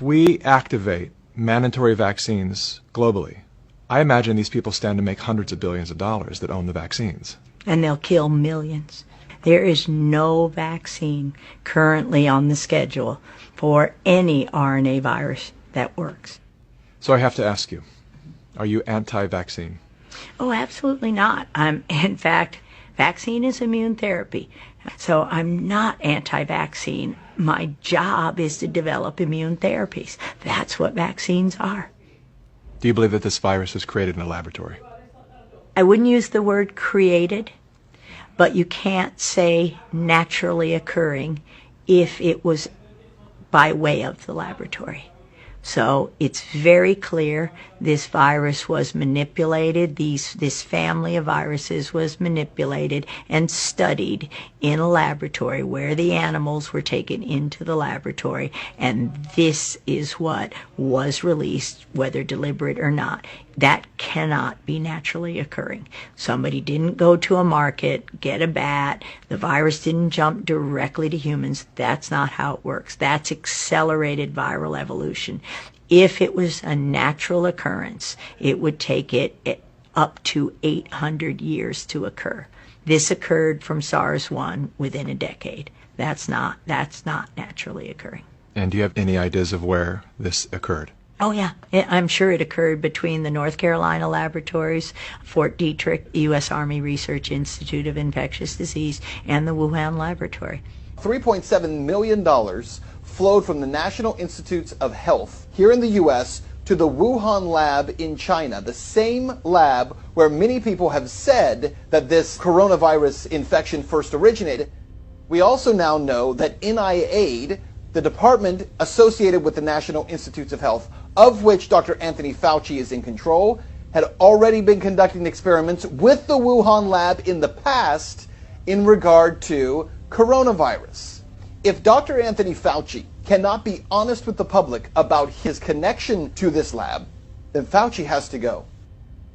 we activate mandatory vaccines globally, I imagine these people stand to make hundreds of billions of dollars that own the vaccines. And they'll kill millions. There is no vaccine currently on the schedule for any RNA virus that works. So I have to ask you, are you anti-vaccine? Oh, absolutely not. In fact, vaccine is immune therapy. So I'm not anti-vaccine. My job is to develop immune therapies. That's what vaccines are. Do you believe that this virus was created in a laboratory? I wouldn't use the word created, but you can't say naturally occurring if it was by way of the laboratory. So it's very clear this virus was manipulated, this family of viruses was manipulated and studied in a laboratory where the animals were taken into the laboratory, and this is what was released, whether deliberate or not. That cannot be naturally occurring. Somebody didn't go to a market, get a bat, the virus didn't jump directly to humans. That's not how it works. That's accelerated viral evolution. If it was a natural occurrence, it would take it up to 800 years to occur. This occurred from SARS-1 within a decade. That's not naturally occurring. And do you have any ideas of where this occurred? Oh, yeah. I'm sure it occurred between the North Carolina laboratories, Fort Detrick, U.S. Army Research Institute of Infectious Disease, and the Wuhan laboratory. $3.7 million flowed from the National Institutes of Health here in the U.S. to the Wuhan lab in China, the same lab where many people have said that this coronavirus infection first originated. We also now know that NIAID, the department associated with the National Institutes of Health, of which Dr. Anthony Fauci is in control, had already been conducting experiments with the Wuhan lab in the past in regard to coronavirus. If Dr. Anthony Fauci cannot be honest with the public about his connection to this lab, then Fauci has to go.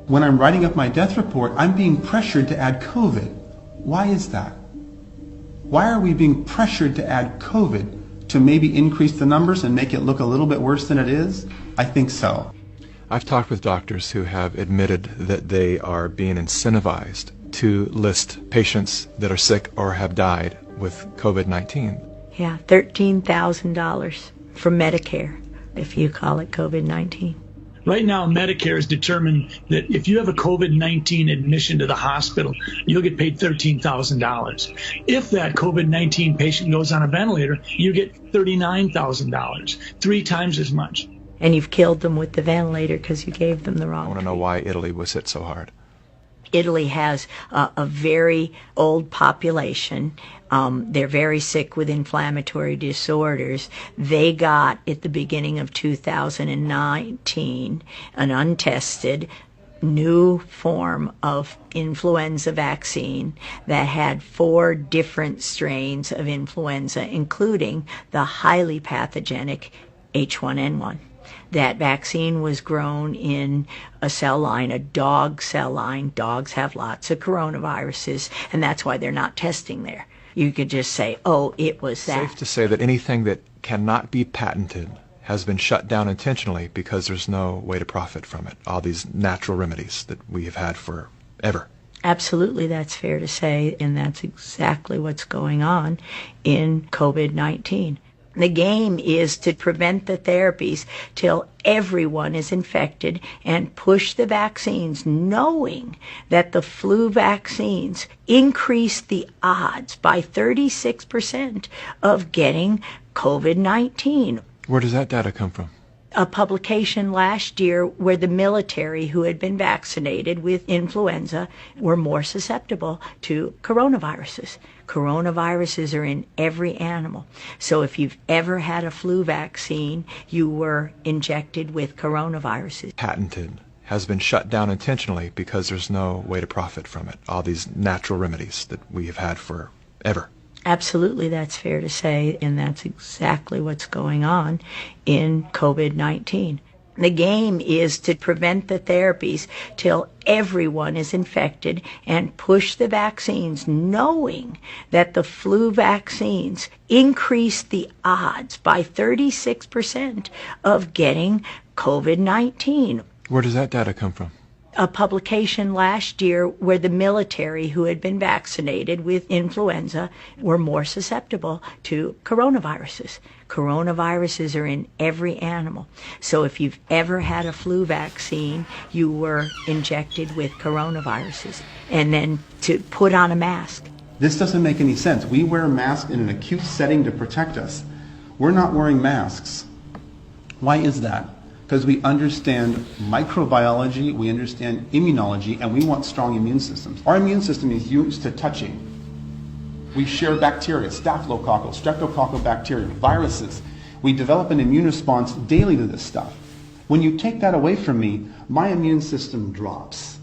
When I'm writing up my death report, I'm being pressured to add COVID. Why is that? Why are we being pressured to add COVID? To maybe increase the numbers and make it look a little bit worse than it is? I think so. I've talked with doctors who have admitted that they are being incentivized to list patients that are sick or have died with COVID-19. Yeah, $13,000 from Medicare, if you call it COVID-19. Right now, Medicare has determined that if you have a COVID-19 admission to the hospital, you'll get paid $13,000. If that COVID-19 patient goes on a ventilator, you get $39,000, 3 times as much. And you've killed them with the ventilator because you gave them the wrong. I want to know why Italy was hit so hard. Italy has a very old population. They're very sick with inflammatory disorders. They got, at the beginning of 2019, an untested new form of influenza vaccine that had 4 different strains of influenza, including the highly pathogenic H1N1. That vaccine was grown in a cell line, a dog cell line. Dogs have lots of coronaviruses, and that's why they're not testing there. You could just say, oh, it was that. Safe to say that anything that cannot be patented has been shut down intentionally because there's no way to profit from it. All these natural remedies that we have had forever. Absolutely, that's fair to say, and that's exactly what's going on in COVID-19. The game is to prevent the therapies till everyone is infected and push the vaccines, knowing that the flu vaccines increase the odds by 36% of getting COVID-19. Where does that data come from? A publication last year where the military who had been vaccinated with influenza were more susceptible to coronaviruses. Coronaviruses are in every animal. So if you've ever had a flu vaccine, you were injected with coronaviruses. Patented has been shut down intentionally because there's no way to profit from it. All these natural remedies that we have had forever. Absolutely, that's fair to say, and that's exactly what's going on in COVID-19. The game is to prevent the therapies till everyone is infected and push the vaccines, knowing that the flu vaccines increase the odds by 36% of getting COVID-19. Where does that data come from? A publication last year where the military who had been vaccinated with influenza were more susceptible to coronaviruses. Coronaviruses are in every animal. So if you've ever had a flu vaccine, you were injected with coronaviruses. And then to put on a mask. This doesn't make any sense. We wear a mask in an acute setting to protect us. We're not wearing masks. Why is that? Because we understand microbiology, we understand immunology, and we want strong immune systems. Our immune system is used to touching. We share bacteria, staphylococcal, streptococcal bacteria, viruses. We develop an immune response daily to this stuff. When you take that away from me, my immune system drops.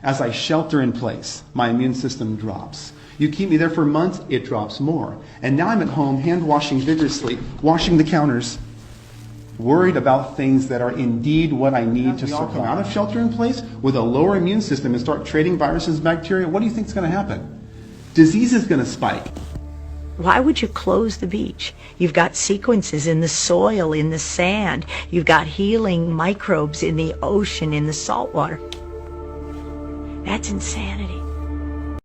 As I shelter in place, my immune system drops. You keep me there for months, it drops more. And now I'm at home, hand washing vigorously, washing the counters, worried about things that are indeed what I need to survive. Come out of shelter in place with a lower immune system and start trading viruses and bacteria, what do you think is going to happen? Disease is going to spike. Why would you close the beach? You've got sequences in the soil, in the sand. You've got healing microbes in the ocean, in the salt water. That's insanity.